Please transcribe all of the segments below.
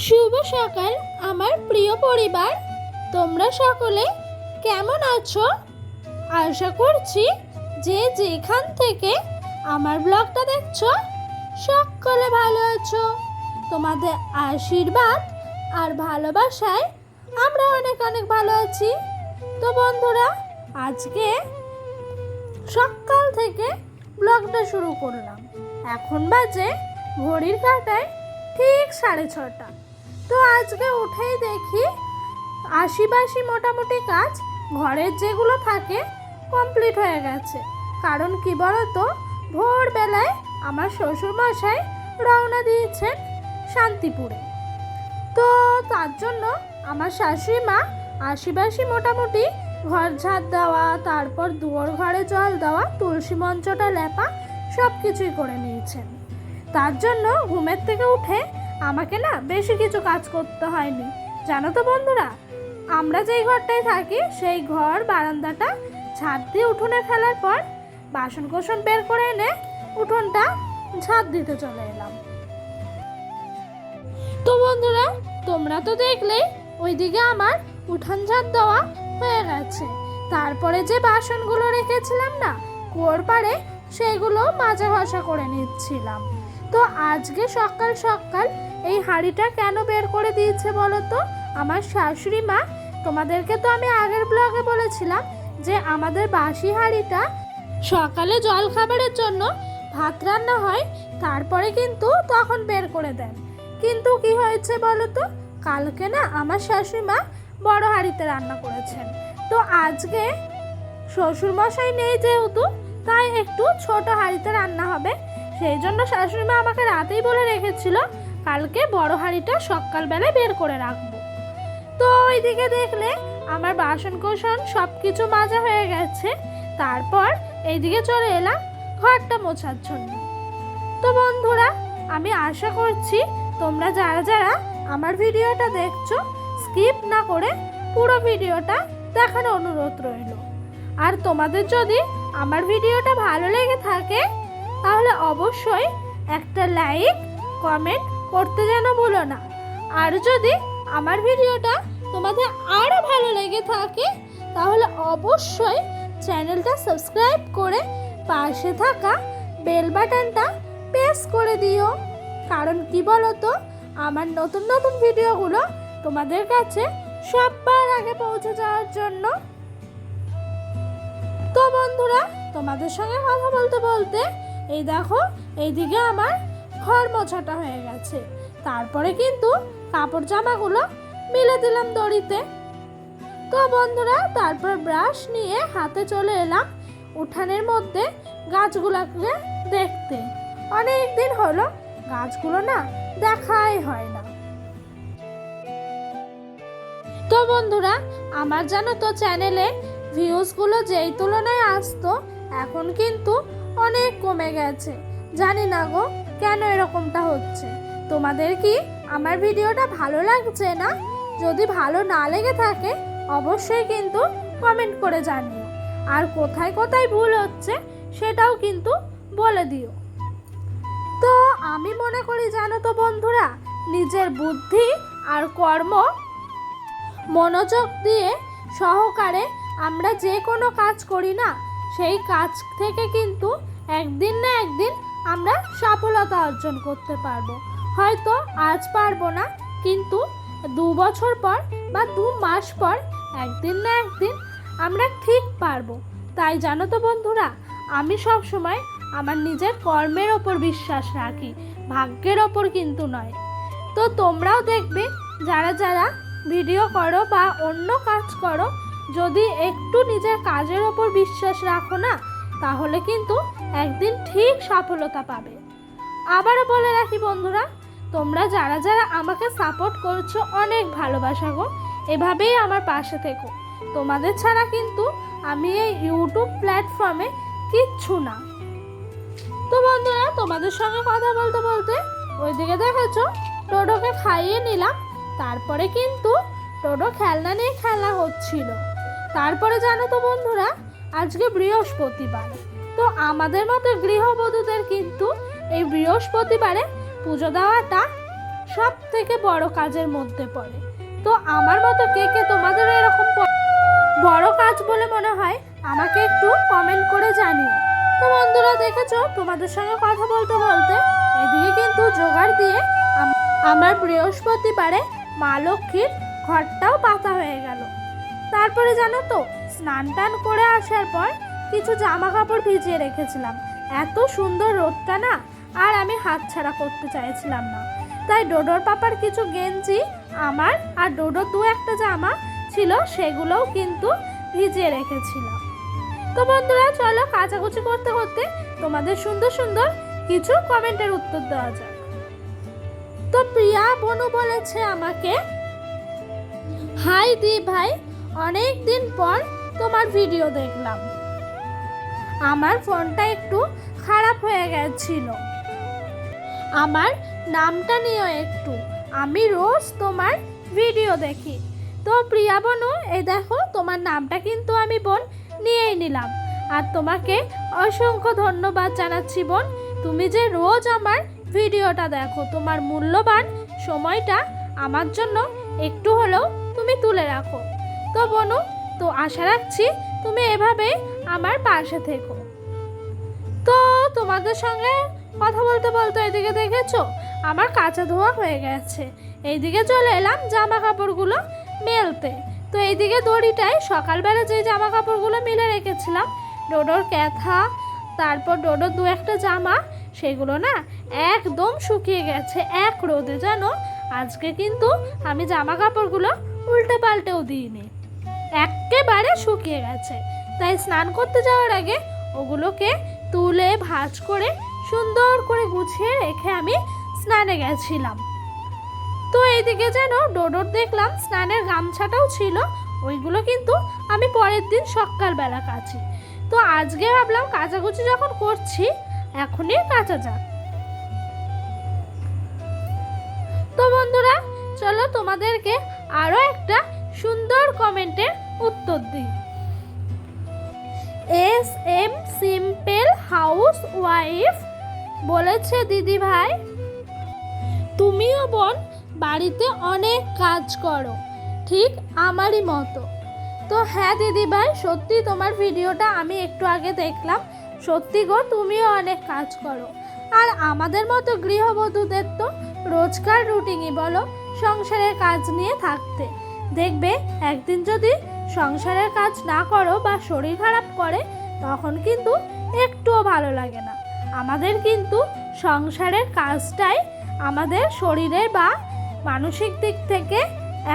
শুভ সকাল আমার প্রিয় পরিবার, তোমরা সকলে কেমন আছো? আশা করছি যে যেখান থেকে আমার ব্লগটা দেখছো সকলে ভালো আছো। তোমাদের আশীর্বাদ আর ভালোবাসায় আমরা অনেক অনেক ভালো আছি। তো বন্ধুরা, আজকে সকাল থেকে ব্লগটা শুরু করলাম। এখন বাজে ঘড়ির কাঁটায় ঠিক 6:30। তো আজকে উঠেই দেখি আশিবাসি মোটামুটি কাজ ঘরের যেগুলো থাকে কমপ্লিট হয়ে গেছে। কারণ কি বলতো, ভোরবেলায় আমার শ্বশুরমশাই রওনা দিয়েছেন শান্তিপুরে। তো তার জন্য আমার শাশুড়ি মা আশিবাসি মোটামুটি ঘর ঝাড় দেওয়া, তারপর দুয়ার ঘরে জল দেওয়া, তুলসী মঞ্চটা লেপা সব কিছুই করে নিয়েছেন। তার জন্য ঘুমের থেকে উঠে আমাকে না বেশি কিছু কাজ করতে হয়নি। জানো তো বন্ধুরা, আমরা যেই ঘরটায় থাকি সেই ঘর বারান্দাটা ঝাড় দিয়ে উঠোনে ফেলার পর বাসন কোসন বের করে এনে উঠোনটা ঝাড় দিতে চলে এলাম। তো বন্ধুরা, তোমরা তো দেখলেই ওইদিকে আমার উঠান ঝাড় দেওয়া হয়ে গেছে। তারপরে যে বাসনগুলো রেখেছিলাম না কুয়োর পাড়ে, সেগুলো মাজা ঘষা করে নিচ্ছিলাম। তো আজকে সকাল সকাল এই হাঁড়িটা কেন বের করে দিয়েছে বলো তো আমার শাশুড়ি মা? তোমাদেরকে তো আমি আগের ব্লগে বলেছিলাম যে আমাদের বাসি হাঁড়িটা সকালে জল খাবারের জন্য ভাত রান্না হয়, তারপরে কিন্তু তখন বের করে দেন। কিন্তু কি হয়েছে বলো তো, কালকে না আমার শাশুড়ি মা বড় হাঁড়িতে রান্না করেছেন। তো আজকে শ্বশুরমশাই নেই যেহেতু, তাই একটু ছোট হাঁড়িতে রান্না হবে। সেই জন্য শাশুড়ি মা আমাকে রাতেই বলে রেখেছিল কালকে বড় হাঁড়িটা সকালবেলায় বের করে রাখবো। তো ওইদিকে দেখলে আমার বাসন কোসন সব কিছু মাজা হয়ে গেছে। তারপর এইদিকে চলে এলাম ঘরটা মোছার জন্য। তো বন্ধুরা, আমি আশা করছি তোমরা যারা যারা আমার ভিডিওটা দেখছো স্কিপ না করে পুরো ভিডিওটা দেখার অনুরোধ রইল। আর তোমাদের যদি আমার ভিডিওটা ভালো লেগে থাকে তাহলে অবশ্যই একটা লাইক কমেন্ট করতে যেন ভুলো না। আর যদি আমার ভিডিওটা তোমাদের আরও ভালো লেগে থাকে তাহলে অবশ্যই চ্যানেলটা সাবস্ক্রাইব করে পাশে থাকা বেল বাটনটা প্রেস করে দিও। কারণ কি বলো তো, আমার নতুন নতুন ভিডিওগুলো তোমাদের কাছে সবার আগে পৌঁছে যাওয়ার জন্য। তো বন্ধুরা, তোমাদের সঙ্গে কথা বলতে বলতে এই দেখো এইদিকে আমার ঘর মোছাটা হয়ে গেছে। তারপরে কিন্তু কাপড় জামাগুলো মিলে দিলাম দড়িতে। তো বন্ধুরা, তারপর ব্রাশ নিয়ে হাতে চলে এলাম উঠানের মধ্যে গাছগুলোকে দেখতে। অনেক দিন হলো গাছগুলো না দেখাই হয় না। তো বন্ধুরা, আমার জানো তো চ্যানেলে ভিউজগুলো যেই তুলনায় আসতো এখন কিন্তু অনেক কমে গেছে। জানি না গো কেন এরকমটা হচ্ছে। তোমাদের কি আমার ভিডিওটা ভালো লাগছে না? যদি ভালো না লেগে থাকে অবশ্যই কিন্তু কমেন্ট করে জানিও। আর কোথায় কোথায় ভুল হচ্ছে সেটাও কিন্তু বলে দিও। তো আমি মনে করি জানো তো বন্ধুরা, নিজের বুদ্ধি আর কর্ম মনোযোগ দিয়ে সহকারে আমরা যে কোনো কাজ করি না, সেই কাজ থেকে কিন্তু একদিন না একদিন আমরা সফলতা অর্জন করতে পারবো। হয়তো আজ পারবো না, কিন্তু 2 বছর পর বা 2 মাস পর একদিন না একদিন আমরা ঠিক পারবো। তাই জানো তো বন্ধুরা, আমি সব সময় আমার নিজের কর্মের ওপর বিশ্বাস রাখি, ভাগ্যের ওপর কিন্তু নয়। তো তোমরাও দেখবে যারা যারা ভিডিও করো বা অন্য কাজ করো, যদি একটু নিজের কাজের ওপর বিশ্বাস রাখো না তাহলে কিন্তু একদিন ঠিক সফলতা পাবে। আবারও বলে রাখি বন্ধুরা, তোমরা যারা যারা আমাকে সাপোর্ট করছো অনেক ভালোবাসা গো। এভাবেই আমার পাশে থেকো। তোমাদের ছাড়া কিন্তু আমি এই ইউটিউব প্ল্যাটফর্মে কিচ্ছু না। তো বন্ধুরা, তোমাদের সঙ্গে কথা বলতে বলতে ওইদিকে দেখেছো টোটোকে খাইয়ে নিলাম। তারপরে কিন্তু টোটো খেলনা নিয়ে খেলা হচ্ছিল। তারপরে জানো তো বন্ধুরা, আজকে বৃহস্পতিবার। তো আমাদের মতো গৃহবধূদের কিন্তু এই বৃহস্পতিবারে পুজো দেওয়াটা সব থেকে বড় কাজের মধ্যে পড়ে। তো আমার মতো কে কে তোমাদের এরকম বড় কাজ বলে মনে হয় আমাকে একটু কমেন্ট করে জানিও। তো বন্ধুরা দেখেছো, তোমাদের সঙ্গে কথা বলতে বলতে এদিকে কিন্তু জোগাড় দিয়ে আমার বৃহস্পতিবারে মা লক্ষ্মীর ঘরটাও পাতা হয়ে গেল। তারপরে জানো তো, স্নান টান করে আসার পর কিছু জামা কাপড় ভিজিয়ে রেখেছিলাম। এত সুন্দর রোদটা না, আর আমি হাতছাড়া করতে চাইছিলাম না। তাই ডোডোর পাপার কিছু গেঞ্জি আমার আর ডোডোর দু একটা জামা ছিল, সেগুলোও কিন্তু ভিজিয়ে রেখেছিলাম। তো বন্ধুরা চলো কাচাকুচি করতে করতে তোমাদের সুন্দর সুন্দর কিছু কমেন্টের উত্তর দেওয়া যাক। তো প্রিয়া বনু বলেছে আমাকে, হাই দি ভাই, অনেক দিন পর তোমার ভিডিও দেখলাম। আমার ফোনটা একটু খারাপ হয়ে গেছিল, আমার নামটা নিও একটু, আমি রোজ তোমার ভিডিও দেখি। তো প্রিয়া বনু, এই দেখো তোমার নামটা কিন্তু আমি বোন নিয়েই নিলাম। আর তোমাকে অসংখ্য ধন্যবাদ জানাচ্ছি বোন, তুমি যে রোজ আমার ভিডিওটা দেখো, তোমার মূল্যবান সময়টা আমার জন্য একটু হলেও তুমি তুলে রাখো। তো বনু, তো আশা রাখছি তুমি এভাবেই আমার পাশে থেকো। তো তোমাদের সঙ্গে কথা বলতে বলতে এদিকে দেখেছো আমার কাঁচা ধোয়া হয়ে গেছে। এইদিকে চলে এলাম জামা কাপড়গুলো মেলতে। তো এইদিকে দড়িটায় সকালবেলা যে জামা কাপড়গুলো মেলে রেখেছিলাম, ডোডোর ক্যাথা, তারপর ডোডোর দু একটা জামা, সেগুলো না একদম শুকিয়ে গেছে এক রোদে। জানো, আজকে কিন্তু আমি জামা কাপড়গুলো উল্টে পাল্টেও দিইনি, একেবারে শুকিয়ে গেছে। তাই স্নান করতে যাওয়ার আগে ওগুলোকে তুলে ভাঁজ করে সুন্দর করে গুছিয়ে রেখে আমি স্নানে গেছিলাম। তো এইদিকে যেন ডোডোর দেখলাম স্নানের গামছাটাও ছিল, ওইগুলো কিন্তু আমি পরের দিন সকালবেলা কাচি। তো আজকে ভাবলাম কাচাকুচি যখন করছি এখনই কাচা যাক। তো বন্ধুরা চলো তোমাদেরকে আরো একটা সুন্দর কমেন্টের উত্তর দিই। S M simple housewife বলেছে, দিদি ভাই তুমিও বোন বাড়িতে অনেক কাজ করো, ঠিক আমারই মতো। তো হ্যাঁ দিদি ভাই, সত্যি তোমার ভিডিওটা আমি একটু আগে দেখলাম, সত্যি গো তুমিও অনেক কাজ করো। আর আমাদের মতো গৃহবধূদের তো রোজকার রুটিনই বলো সংসারের কাজ নিয়ে থাকতে। দেখবে একদিন যদি সংসারের কাজ না করো বা শরীর খারাপ করে, তখন কিন্তু একটুও ভালো লাগে না। আমাদের কিন্তু সংসারের কাজটাই আমাদের শরীরের বা মানসিক দিক থেকে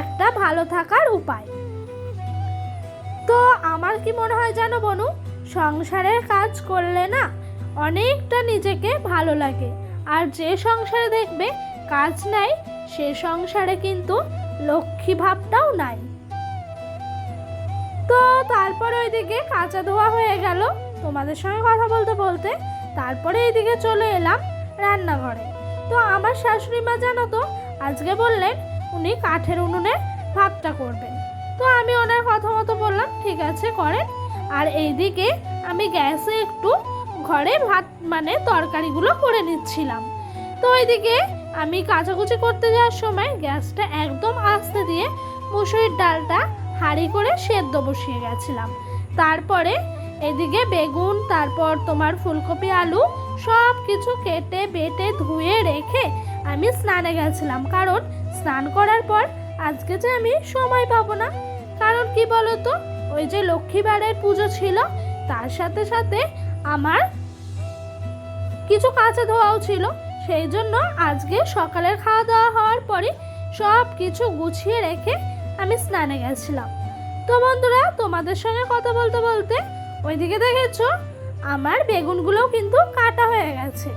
একটা ভালো থাকার উপায়। তো আমার কি মনে হয় জানো বনু, সংসারের কাজ করলে না অনেকটা নিজেকে ভালো লাগে। আর যে সংসারে দেখবে কাজ নাই, সে সংসারে কিন্তু লক্ষ্মী ভাবটাও নাই। তো তারপরে ওইদিকে কাঁচা ধোয়া হয়ে গেল তোমাদের সঙ্গে কথা বলতে বলতে। তারপরে এইদিকে চলে এলাম রান্নাঘরে। তো আমার শাশুড়ি মা জানো তো আজকে বললেন উনি কাঠের উনুনে ভাতটা করবেন। তো আমি ওনার কথা মতো বললাম ঠিক আছে করেন। আর এইদিকে আমি গ্যাসে একটু ঘরে ভাত মানে তরকারিগুলো করে নিচ্ছিলাম। তো ওইদিকে আমি কাচাকুচি করতে যাওয়ার সময় গ্যাসটা একদম আস্তে দিয়ে মুসুরির ডালটা হাঁড়ি করে সেদ্ধ বসিয়ে গেছিলাম। তারপরে এদিকে বেগুন, তারপর তোমার ফুলকপি, আলু সব কিছু কেটে বেটে ধুয়ে রেখে আমি স্নানে গেছিলাম। কারণ স্নান করার পর আজকে যে আমি সময় পাবো না। কারণ কি বলতো, ওই যে লক্ষ্মীবারের পুজো ছিল, তার সাথে সাথে আমার কিছু কাঁচা ধোয়াও ছিল। সেই জন্য আজকে সকালের খাওয়া দাওয়া হওয়ার পরে সব কিছু গুছিয়ে রেখে আমি স্নানে গেছিলাম। তো বন্ধুরা তোমাদের সঙ্গে কথা বলতে বলতে ওইদিকে দেখেছো আমার বেগুনগুলোও কিন্তু কাটা হয়ে গেছে।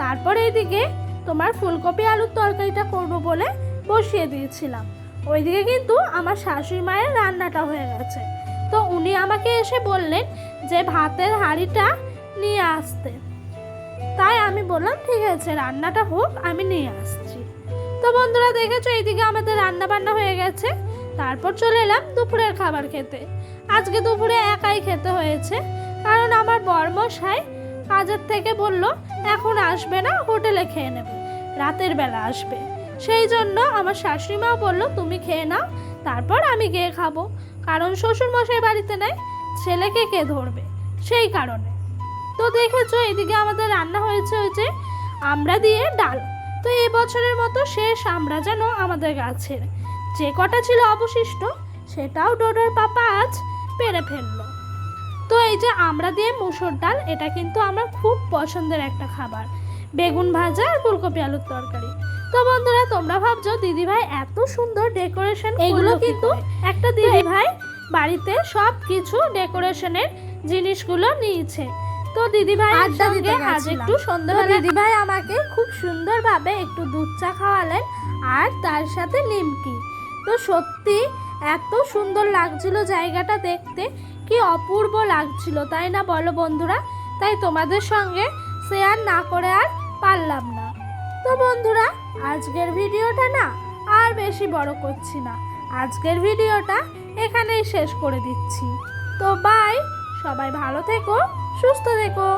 তারপর এইদিকে তোমার ফুলকপি আলুর তরকারিটা করব বলে বসিয়ে দিয়েছিলাম। ওইদিকে কিন্তু আমার শাশুড়ি মায়ের রান্নাটা হয়ে গেছে। তো উনি আমাকে এসে বললেন যে ভাতের হাঁড়িটা নিয়ে আসতে। তাই আমি বললাম ঠিক আছে রান্নাটা হোক, আমি নিয়ে আসছি। তো বন্ধুরা দেখেছো এইদিকে আমাদের রান্না বান্না হয়ে গেছে। তারপর চলে এলাম দুপুরের খাবার খেতে। আজকে দুপুরে একাই খেতে হয়েছে, কারণ আমার বরমশাই কাজের থেকে বলল এখন আসবে না, হোটেলে খেয়ে নেবে, রাতের বেলা আসবে। সেই জন্য আমার শাশুড়ি মাও বললো তুমি খেয়ে নাও, তারপর আমি গিয়ে খাবো, কারণ শ্বশুরমশাই বাড়িতে নেই, ছেলেকে কে ধরবে, সেই কারণে। তো দেখেছো এদিকে আমাদের রান্না হয়েছে ওই যে আমড়া দিয়ে ডাল। তো এই বছরের মতো শেষ আমড়া যেন আমাদের গাছের, যে কটা ছিল অবশিষ্ট সেটাও ডোডোর পাপা আজ পেরে ফেললো। তো এই যে আমড়া দিয়ে মুসুর ডাল, এটা কিন্তু আমার খুব পছন্দের একটা খাবার, বেগুন ভাজা আর ফুলকপি আলুর তরকারি। তো বন্ধুরা তোমরা ভাবছো দিদিভাই এত সুন্দর ডেকোরেশন, এগুলো কিন্তু একটা দিদিভাই বাড়িতে সব কিছু ডেকোরেশনের জিনিসগুলো নিয়েছে। তো দিদিভাই আড্ডা দিতে আজ একটু সন্ধ্যাবেলা দিদিভাই আমাকে খুব সুন্দরভাবে একটু দুধ চা খাওয়ালেন আর তার সাথে নিমকি। তো সত্যি এত সুন্দর লাগছিল জায়গাটা দেখতে, কি অপূর্ব লাগছিল, তাই না বলো বন্ধুরা? তাই তোমাদের সঙ্গে শেয়ার না করে আর পারলাম না। তো বন্ধুরা আজকের ভিডিওটা না আর বেশি বড় করছি না, আজকের ভিডিওটা এখানেই শেষ করে দিচ্ছি। তো বাই, সবাই ভালো থেকো, সুস্থ থেকো।